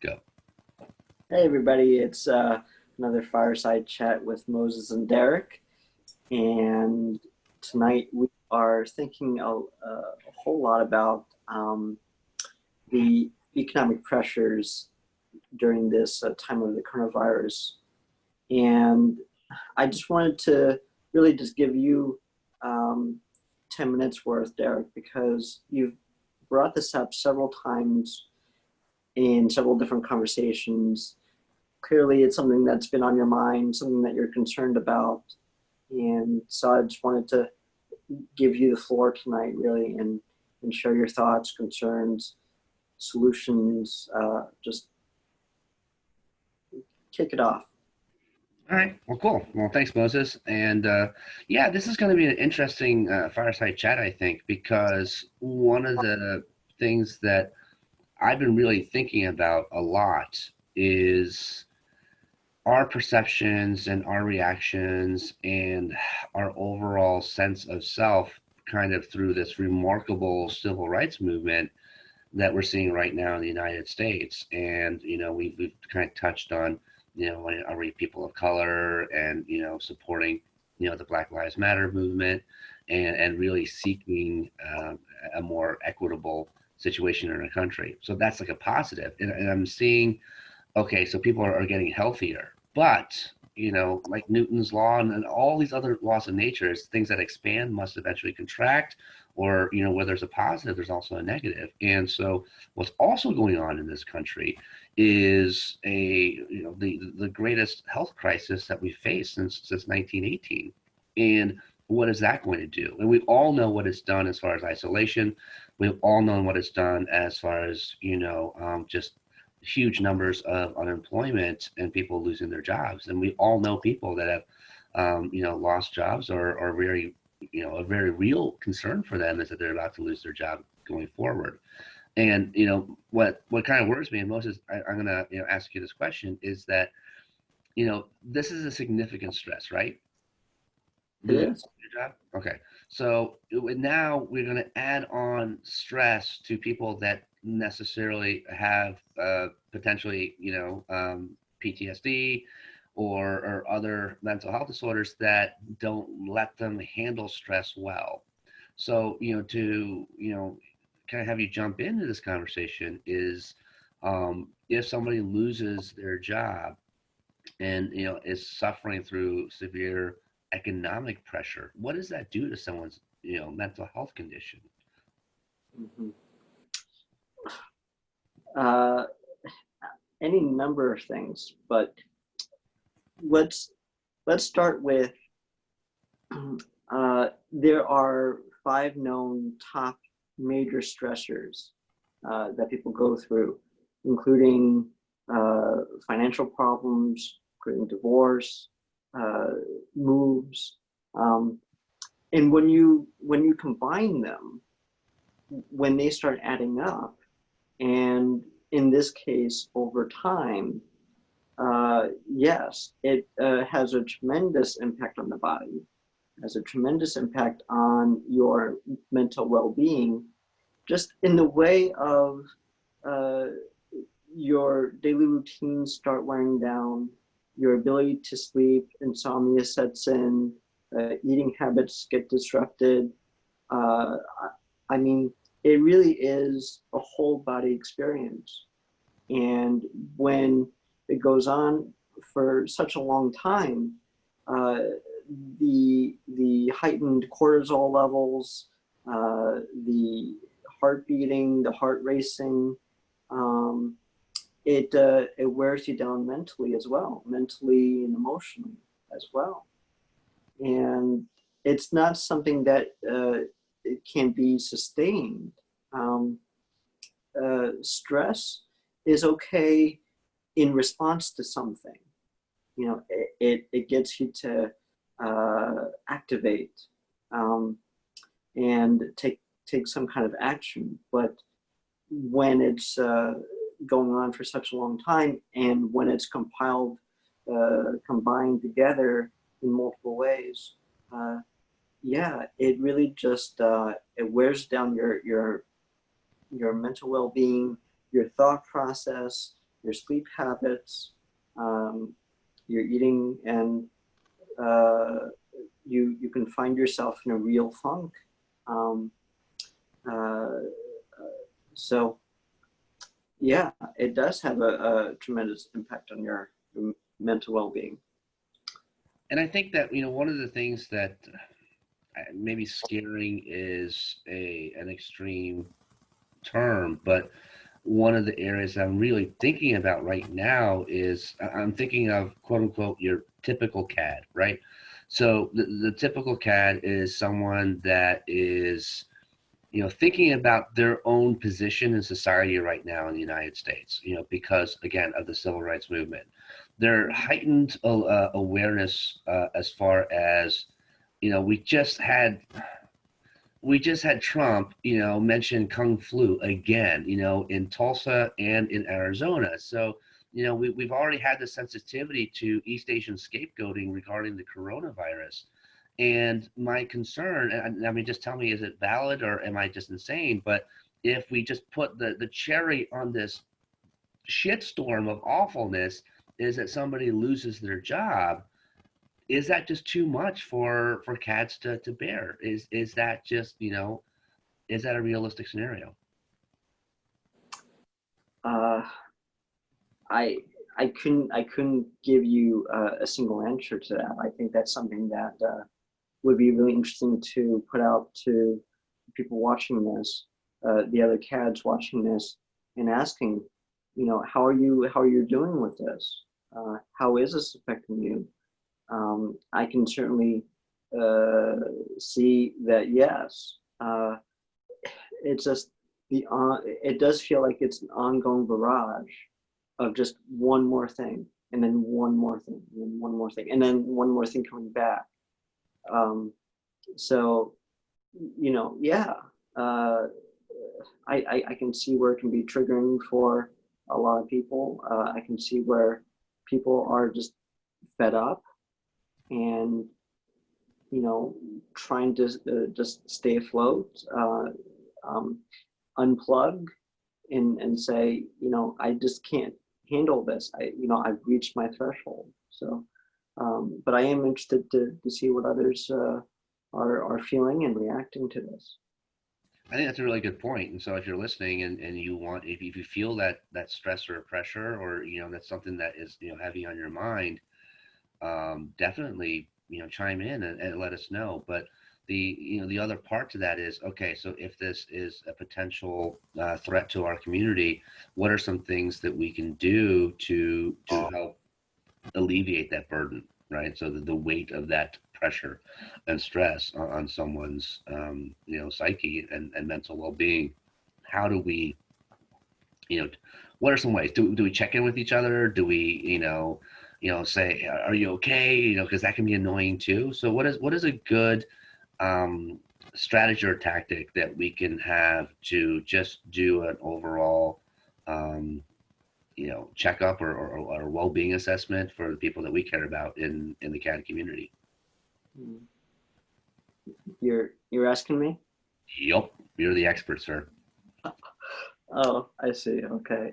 Go. Hey everybody, it's another Fireside Chat with Moses and Derek, and tonight we are thinking a whole lot about the economic pressures during this time of the coronavirus. And I just wanted to really just give you um, 10 minutes worth, Derek, because you've brought this up several times in several different conversations. Clearly it's something that's been on your mind, something that you're concerned about. And so I just wanted to give you the floor tonight, really, and share your thoughts, concerns, solutions. Just kick it off. All right. Well, cool. Well, thanks, Moses. And yeah, this is going to be an interesting fireside chat, I think, because one of the things that I've been really thinking about a lot is our perceptions and our reactions and our overall sense of self kind of through this remarkable civil rights movement that we're seeing right now in the United States. And, we've kind of touched on, are we people of color and, supporting, the Black Lives Matter movement and really seeking a more equitable situation in our country. So that's like a positive. And I'm seeing, okay, so people are getting healthier, but like Newton's law and all these other laws of nature is things that expand must eventually contract, or where there's a positive, there's also a negative. And so what's also going on in this country is the greatest health crisis that we faced since 1918. And what is that going to do? And we all know what it's done as far as isolation. We've all known what it's done as far as just huge numbers of unemployment and people losing their jobs. And we all know people that have, lost jobs or are very, a very real concern for them is that they're about to lose their job going forward. And, what kind of worries me, and Moses, I'm going to, ask you this question, is that, this is a significant stress, right? It Losing is. your job. Okay. So now we're going to add on stress to people that necessarily have potentially, PTSD or other mental health disorders that don't let them handle stress well. So, kind of have you jump into this conversation is if somebody loses their job and is suffering through severe economic pressure, what does that do to someone's mental health condition? Mm-hmm. Uh, any number of things, but let's start with there are 5 known top major stressors that people go through, including financial problems, including divorce, moves, and when you combine them, when they start adding up, and in this case over time, yes, it has a tremendous impact on the body, has a tremendous impact on your mental well-being, just in the way of uh, your daily routines start wearing down, your ability to sleep, insomnia sets in, eating habits get disrupted. Uh, I mean, it really is a whole body experience. And when it goes on for such a long time, uh, the heightened cortisol levels, the heart beating, the heart racing, um, it wears you down mentally as well, mentally and emotionally as well. And it's not something that it can be sustained. Um, Stress is okay in response to something. It gets you to activate and take some kind of action. But when it's going on for such a long time, and when it's combined together in multiple ways, yeah, it really just it wears down your mental well-being, your thought process, your sleep habits, your eating, and uh, you can find yourself in a real funk. Um, uh, so yeah, it does have a tremendous impact on your mental well-being. And I think that, one of the things that maybe scaring is an extreme term, but one of the areas I'm really thinking about right now is I'm thinking of quote unquote your typical CAD, right? So the typical CAD is someone that is, thinking about their own position in society right now in the United States, because again of the civil rights movement, their heightened awareness as far as, we just had Trump, mention Kung Flu again, in Tulsa and in Arizona. So, we've already had the sensitivity to East Asian scapegoating regarding the coronavirus. And my concern, and I mean, just tell me, is it valid or am I just insane? But if we just put the cherry on this shitstorm of awfulness, is that somebody loses their job. Is that just too much for cats to bear? Is that just, is that a realistic scenario? Uh, I I couldn't give you a single answer to that. I think that's something that would be really interesting to put out to people watching this, the other CADs watching this, and asking, how are you doing with this? How is this affecting you? I can certainly uh, see that yes. It's just it does feel like it's an ongoing barrage of just one more thing, and then one more thing, and then one more thing, and then one more thing coming back. Um, so, yeah, uh, I can see where it can be triggering for a lot of people. I can see where people are just fed up and, you know, trying to just stay afloat, um, unplug and say, I just can't handle this. I've reached my threshold. So, but I am interested to see what others are feeling and reacting to this. I think that's a really good point. And so if you're listening and you want, if you feel that stress or pressure, or, that's something that is, heavy on your mind, definitely, chime in and let us know. But the other part to that is, okay, so if this is a potential threat to our community, what are some things that we can do to help alleviate that burden, right? So the weight of that pressure and stress on someone's, psyche and mental well-being. How do we, you know, what are some ways? Do we check in with each other? Do we, say, are you okay? Because that can be annoying too. So what is a good strategy or tactic that we can have to just do an overall, um, checkup or well-being assessment for the people that we care about in the CAD community? Mm. You're asking me? Yup, you're the expert, sir. Oh, I see. Okay.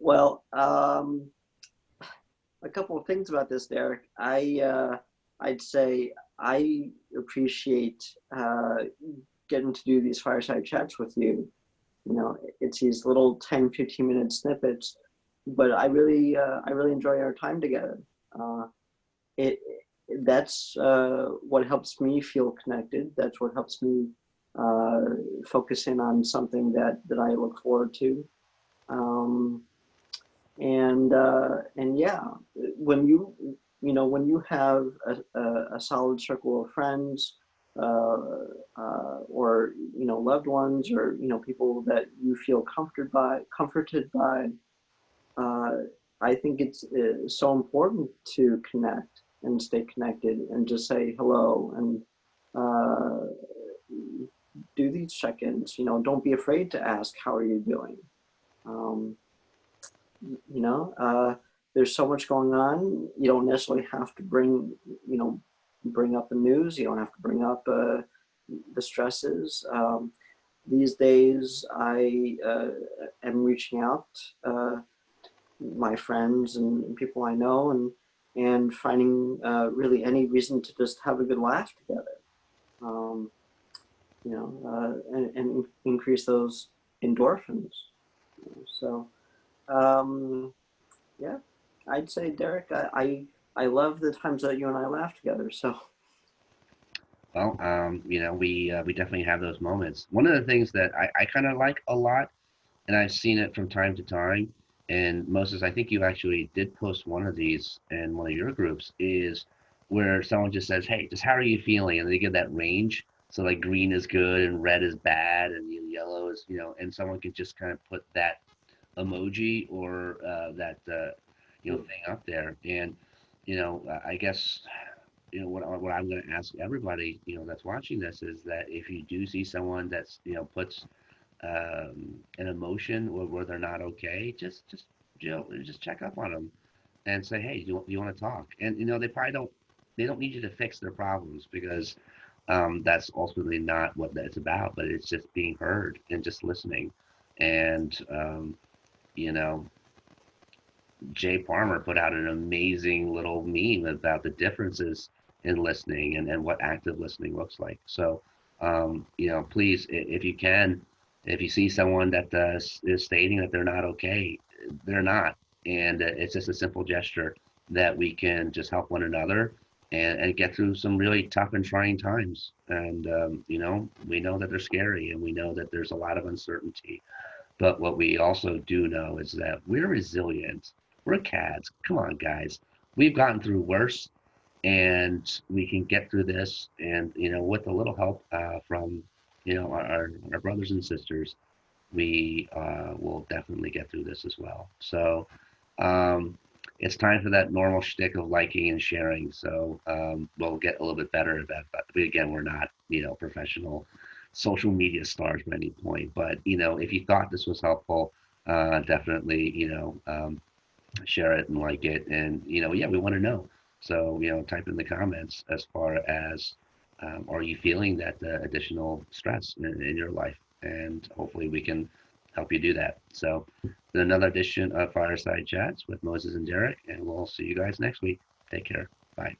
Well, a couple of things about this, Derek. I'd say I appreciate getting to do these fireside chats with you. It's these little 10, 15-minute snippets, but I really enjoy our time together. Uh, it that's what helps me feel connected. That's what helps me uh, focus in on something that I look forward to. Um, and yeah, when you have a solid circle of friends, uh, or loved ones, or people that you feel comforted by, uh, I think it's so important to connect and stay connected and just say hello and uh, do these check-ins. Don't be afraid to ask, how are you doing? Um, you know, uh, there's so much going on. You don't necessarily have to bring up the news. You don't have to bring up the stresses. These days, I am reaching out my friends and people I know, and finding really any reason to just have a good laugh together. Um, and increase those endorphins. So, um, yeah, I'd say, Derek, I love the times that you and I laugh together. So, Well, we definitely have those moments. One of the things that I kind of like a lot, and I've seen it from time to time, and Moses, I think you actually did post one of these in one of your groups, is where someone just says, "Hey, just how are you feeling?" And they give that range. So like green is good and red is bad and yellow is, and someone can just kind of put that emoji or that thing up there. And I guess what I'm going to ask everybody that's watching this is that if you do see someone that's puts an emotion where they're not okay, just check up on them and say, hey, do you want to talk? And they don't need you to fix their problems, because that's ultimately not what that's about, but it's just being heard and just listening. And you know Jay Palmer put out an amazing little meme about the differences in listening, and what active listening looks like. So, please, if you can, if you see someone that is stating that they're not okay, they're not. And it's just a simple gesture that we can just help one another, and get through some really tough and trying times. And, we know that they're scary, and we know that there's a lot of uncertainty. But what we also do know is that we're resilient. We're CADs. Come on, guys. We've gotten through worse, and we can get through this. And with a little help from our brothers and sisters, we will definitely get through this as well. So um, it's time for that normal shtick of liking and sharing. So we'll get a little bit better at that. But again, we're not professional social media stars by any point. But if you thought this was helpful, definitely share it and like it. And yeah, we want to know. So type in the comments as far as are you feeling that additional stress in your life, and hopefully we can help you do that. So another edition of Fireside Chats with Moses and Derek, and we'll see you guys next week. Take care. Bye.